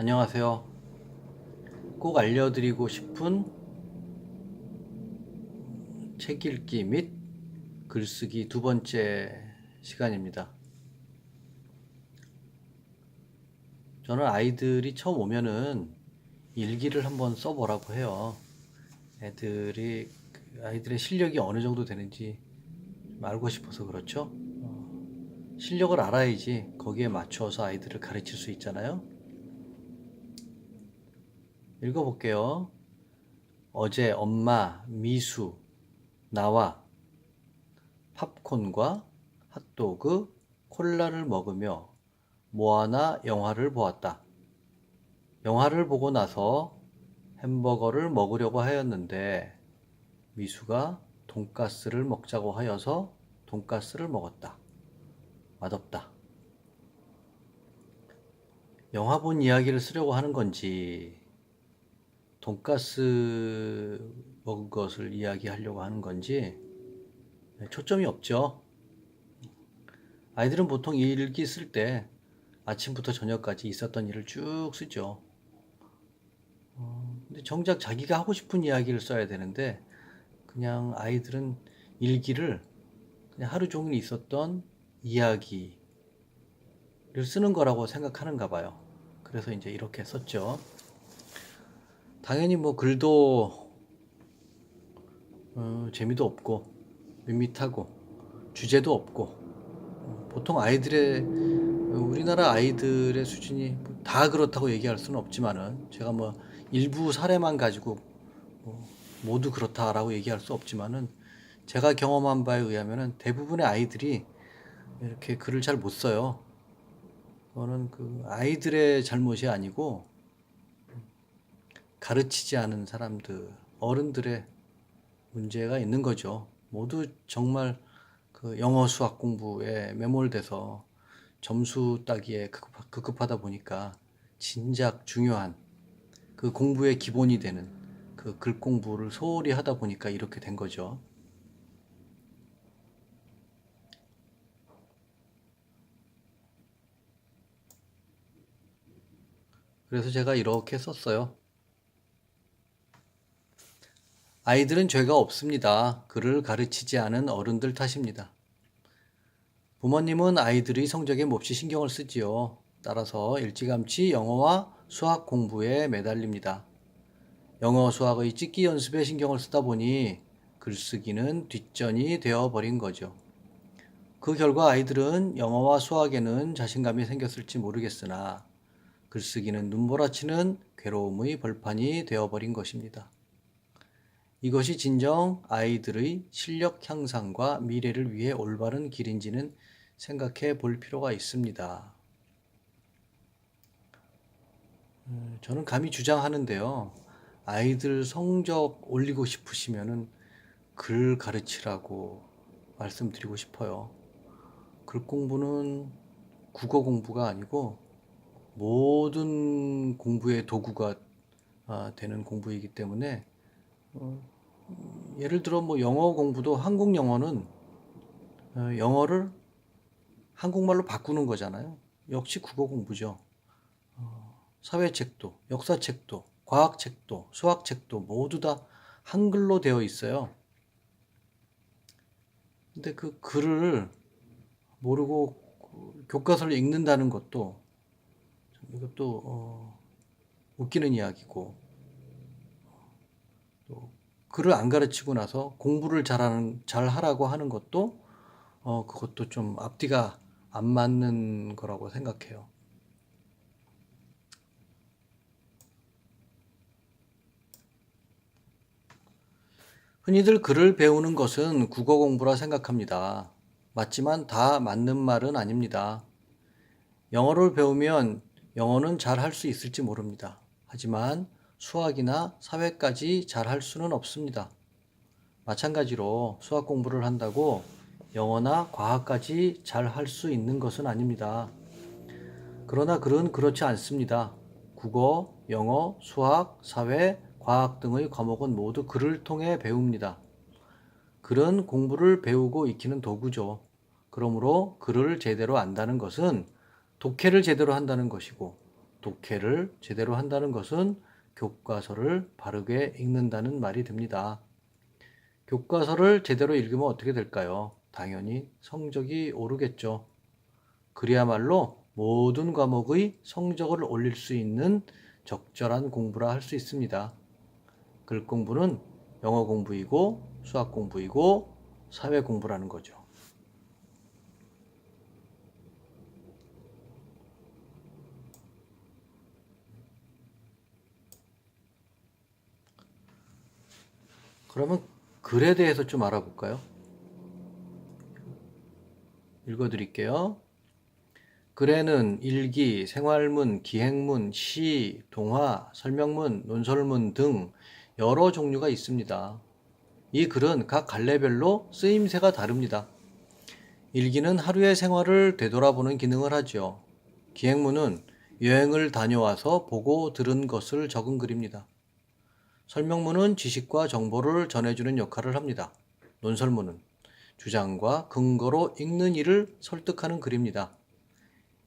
안녕하세요. 꼭 알려드리고 싶은 책 읽기 및 글쓰기 두 번째 시간입니다. 저는 아이들이 처음 오면은 일기를 한번 써보라고 해요. 아이들의 실력이 어느 정도 되는지 좀 알고 싶어서 그렇죠. 실력을 알아야지 거기에 맞춰서 아이들을 가르칠 수 있잖아요. 읽어볼게요. 어제 엄마, 미수, 나와 팝콘과 핫도그, 콜라를 먹으며 모아나 영화를 보았다. 영화를 보고 나서 햄버거를 먹으려고 하였는데 미수가 돈가스를 먹자고 하여서 돈가스를 먹었다. 맛없다. 영화 본 이야기를 쓰려고 하는 건지 돈가스 먹은 것을 이야기하려고 하는 건지 초점이 없죠. 아이들은 보통 일기 쓸 때 아침부터 저녁까지 있었던 일을 쭉 쓰죠. 근데 정작 자기가 하고 싶은 이야기를 써야 되는데 그냥 아이들은 일기를 그냥 하루 종일 있었던 이야기를 쓰는 거라고 생각하는가 봐요. 그래서 이제 이렇게 썼죠. 당연히 뭐 글도 재미도 없고 밋밋하고 주제도 없고 보통 우리나라 아이들의 수준이 뭐다 그렇다고 얘기할 수는 없지만은 제가 뭐 일부 사례만 가지고 뭐 모두 그렇다라고 얘기할 수 없지만은 제가 경험한 바에 의하면은 대부분의 아이들이 이렇게 글을 잘 못 써요. 그거는 그 아이들의 잘못이 아니고 가르치지 않은 사람들, 어른들의 문제가 있는 거죠. 모두 정말 그 영어 수학 공부에 매몰돼서 점수 따기에 급급하다 보니까 진작 중요한 그 공부의 기본이 되는 그 글 공부를 소홀히 하다 보니까 이렇게 된 거죠. 그래서 제가 이렇게 썼어요. 아이들은 죄가 없습니다. 글을 가르치지 않은 어른들 탓입니다. 부모님은 아이들의 성적에 몹시 신경을 쓰지요. 따라서 일찌감치 영어와 수학 공부에 매달립니다. 영어 수학의 찍기 연습에 신경을 쓰다 보니 글쓰기는 뒷전이 되어버린 거죠. 그 결과 아이들은 영어와 수학에는 자신감이 생겼을지 모르겠으나 글쓰기는 눈몰아치는 괴로움의 벌판이 되어버린 것입니다. 이것이 진정 아이들의 실력 향상과 미래를 위해 올바른 길인지는 생각해 볼 필요가 있습니다. 저는 감히 주장하는데요. 아이들 성적 올리고 싶으시면은 글 가르치라고 말씀드리고 싶어요. 글 공부는 국어 공부가 아니고 모든 공부의 도구가 되는 공부이기 때문에 예를 들어 뭐 영어 공부도 한국 영어는 영어를 한국말로 바꾸는 거잖아요. 역시 국어 공부죠. 사회책도, 역사책도, 과학책도, 수학책도 모두 다 한글로 되어 있어요. 근데 그 글을 모르고 교과서를 읽는다는 것도 이것도 웃기는 이야기고 또 글을 안 가르치고 나서 공부를 잘 하라고 하는 것도 그것도 좀 앞뒤가 안 맞는 거라고 생각해요. 흔히들 글을 배우는 것은 국어 공부라 생각합니다. 맞지만 다 맞는 말은 아닙니다. 영어를 배우면 영어는 잘 할 수 있을지 모릅니다. 하지만 수학이나 사회까지 잘 할 수는 없습니다. 마찬가지로 수학 공부를 한다고 영어나 과학까지 잘 할 수 있는 것은 아닙니다. 그러나 글은 그렇지 않습니다. 국어, 영어, 수학, 사회, 과학 등의 과목은 모두 글을 통해 배웁니다. 글은 공부를 배우고 익히는 도구죠. 그러므로 글을 제대로 안다는 것은 독해를 제대로 한다는 것이고 독해를 제대로 한다는 것은 교과서를 바르게 읽는다는 말이 됩니다. 교과서를 제대로 읽으면 어떻게 될까요? 당연히 성적이 오르겠죠. 그리야말로 모든 과목의 성적을 올릴 수 있는 적절한 공부라 할 수 있습니다. 글 공부는 영어 공부이고 수학 공부이고 사회 공부라는 거죠. 그러면 글에 대해서 좀 알아볼까요? 읽어드릴게요. 글에는 일기, 생활문, 기행문, 시, 동화, 설명문, 논설문 등 여러 종류가 있습니다. 이 글은 각 갈래별로 쓰임새가 다릅니다. 일기는 하루의 생활을 되돌아보는 기능을 하죠. 기행문은 여행을 다녀와서 보고 들은 것을 적은 글입니다. 설명문은 지식과 정보를 전해주는 역할을 합니다. 논설문은 주장과 근거로 읽는 이를 설득하는 글입니다.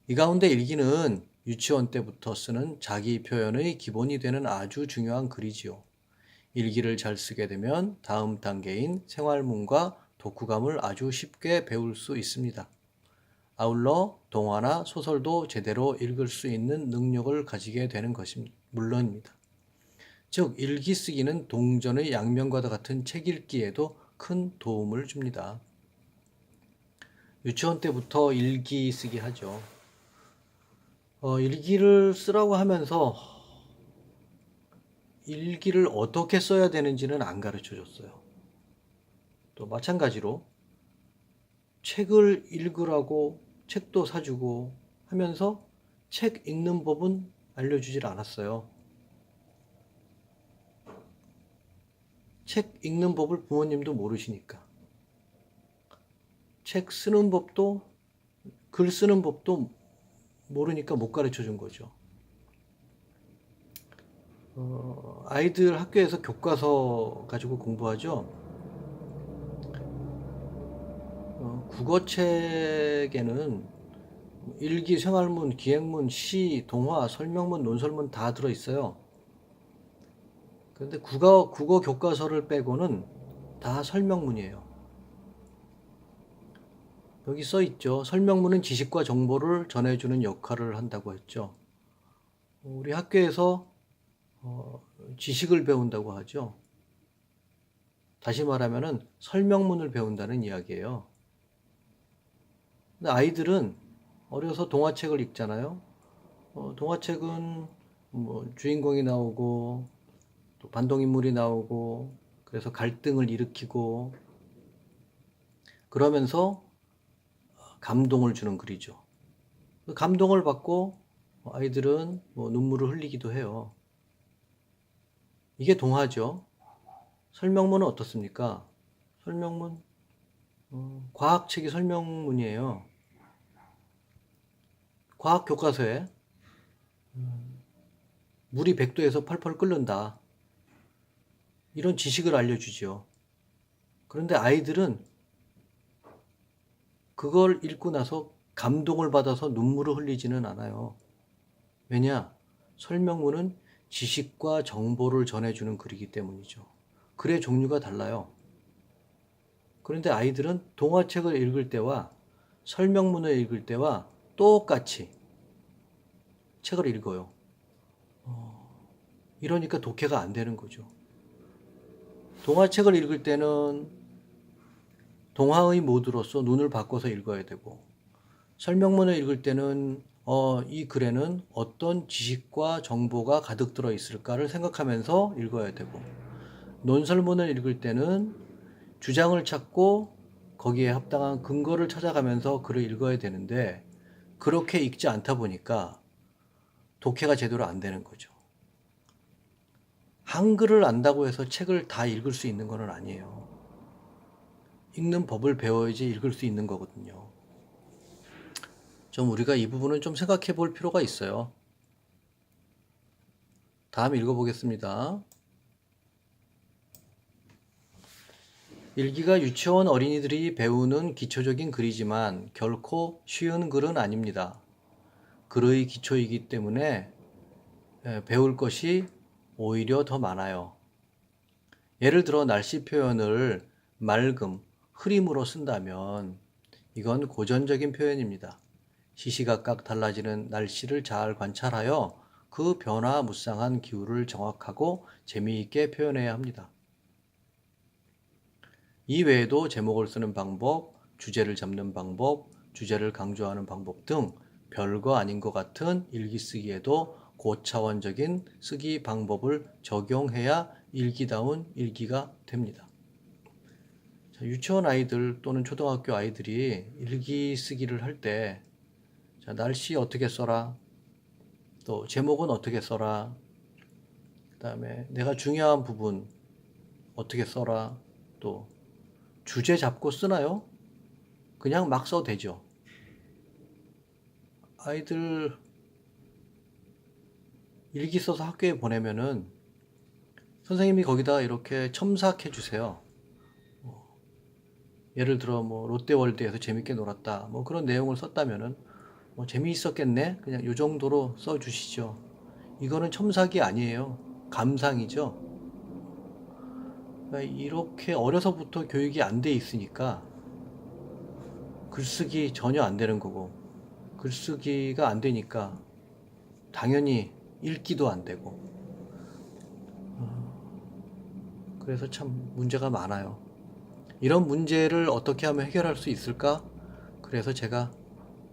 이 가운데 일기는 유치원 때부터 쓰는 자기 표현의 기본이 되는 아주 중요한 글이지요. 일기를 잘 쓰게 되면 다음 단계인 생활문과 독후감을 아주 쉽게 배울 수 있습니다. 아울러 동화나 소설도 제대로 읽을 수 있는 능력을 가지게 되는 것은 물론입니다. 즉, 일기 쓰기는 동전의 양면과도 같은 책 읽기에도 큰 도움을 줍니다. 유치원 때부터 일기 쓰기 하죠. 일기를 쓰라고 하면서 일기를 어떻게 써야 되는지는 안 가르쳐 줬어요. 또 마찬가지로 책을 읽으라고 책도 사주고 하면서 책 읽는 법은 알려주질 않았어요. 책 읽는 법을 부모님도 모르시니까. 책 쓰는 법도, 글 쓰는 법도 모르니까 못 가르쳐 준 거죠. 아이들 학교에서 교과서 가지고 공부하죠. 국어책에는 일기, 생활문, 기행문, 시, 동화, 설명문, 논설문 다 들어있어요. 그런데 국어 교과서를 빼고는 다 설명문이에요. 여기 써 있죠. 설명문은 지식과 정보를 전해주는 역할을 한다고 했죠. 우리 학교에서 지식을 배운다고 하죠. 다시 말하면은 설명문을 배운다는 이야기예요. 근데 아이들은 어려서 동화책을 읽잖아요. 동화책은 뭐 주인공이 나오고 또 반동인물이 나오고 그래서 갈등을 일으키고 그러면서 감동을 주는 글이죠. 그 감동을 받고 아이들은 뭐 눈물을 흘리기도 해요. 이게 동화죠. 설명문은 어떻습니까? 설명문, 과학책이 설명문이에요. 과학 교과서에 물이 100도에서 펄펄 끓는다. 이런 지식을 알려주죠. 그런데 아이들은 그걸 읽고 나서 감동을 받아서 눈물을 흘리지는 않아요. 왜냐? 설명문은 지식과 정보를 전해주는 글이기 때문이죠. 글의 종류가 달라요. 그런데 아이들은 동화책을 읽을 때와 설명문을 읽을 때와 똑같이 책을 읽어요. 이러니까 독해가 안 되는 거죠. 동화책을 읽을 때는 동화의 모드로서 눈을 바꿔서 읽어야 되고, 설명문을 읽을 때는 이 글에는 어떤 지식과 정보가 가득 들어 있을까를 생각하면서 읽어야 되고, 논설문을 읽을 때는 주장을 찾고 거기에 합당한 근거를 찾아가면서 글을 읽어야 되는데, 그렇게 읽지 않다 보니까 독해가 제대로 안 되는 거죠. 한글을 안다고 해서 책을 다 읽을 수 있는 건 아니에요. 읽는 법을 배워야지 읽을 수 있는 거거든요. 좀 우리가 이 부분은 좀 생각해 볼 필요가 있어요. 다음 읽어보겠습니다. 일기가 유치원 어린이들이 배우는 기초적인 글이지만 결코 쉬운 글은 아닙니다. 글의 기초이기 때문에 배울 것이 오히려 더 많아요. 예를 들어 날씨 표현을 맑음, 흐림으로 쓴다면 이건 고전적인 표현입니다. 시시각각 달라지는 날씨를 잘 관찰하여 그 변화무쌍한 기후를 정확하고 재미있게 표현해야 합니다. 이 외에도 제목을 쓰는 방법, 주제를 잡는 방법, 주제를 강조하는 방법 등 별거 아닌 것 같은 일기 쓰기에도 고차원적인 쓰기 방법을 적용해야 일기다운 일기가 됩니다. 유치원 아이들 또는 초등학교 아이들이 일기 쓰기를 할 때 날씨 어떻게 써라, 또 제목은 어떻게 써라, 그 다음에 내가 중요한 부분 어떻게 써라, 또 주제 잡고 쓰나요? 그냥 막 써도 되죠. 아이들 일기 써서 학교에 보내면은 선생님이 거기다 이렇게 첨삭해 주세요. 예를 들어 뭐 롯데월드에서 재밌게 놀았다, 뭐 그런 내용을 썼다면은 뭐 재미있었겠네, 그냥 요 정도로 써 주시죠. 이거는 첨삭이 아니에요. 감상이죠. 그러니까 이렇게 어려서부터 교육이 안 돼 있으니까 글쓰기 전혀 안 되는 거고, 글쓰기가 안 되니까 당연히 읽기도 안 되고, 그래서 참 문제가 많아요. 이런 문제를 어떻게 하면 해결할 수 있을까? 그래서 제가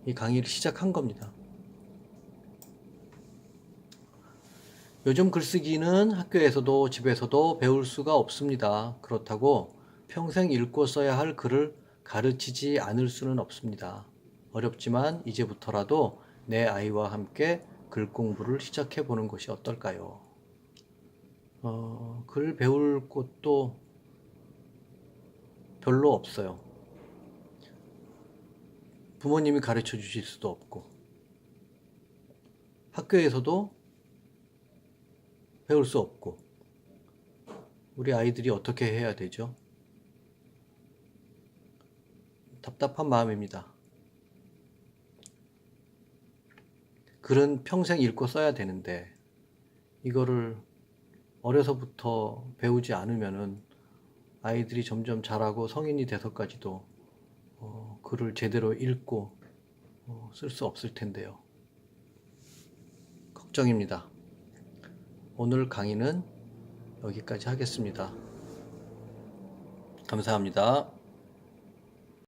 이 강의를 시작한 겁니다. 요즘 글쓰기는 학교에서도 집에서도 배울 수가 없습니다. 그렇다고 평생 읽고 써야 할 글을 가르치지 않을 수는 없습니다. 어렵지만 이제부터라도 내 아이와 함께 글 공부를 시작해 보는 것이 어떨까요? 글 배울 곳도 별로 없어요. 부모님이 가르쳐 주실 수도 없고, 학교에서도 배울 수 없고, 우리 아이들이 어떻게 해야 되죠? 답답한 마음입니다. 글은 평생 읽고 써야 되는데, 이거를 어려서부터 배우지 않으면은 아이들이 점점 자라고 성인이 돼서까지도 글을 제대로 읽고 쓸 수 없을 텐데요. 걱정입니다. 오늘 강의는 여기까지 하겠습니다. 감사합니다.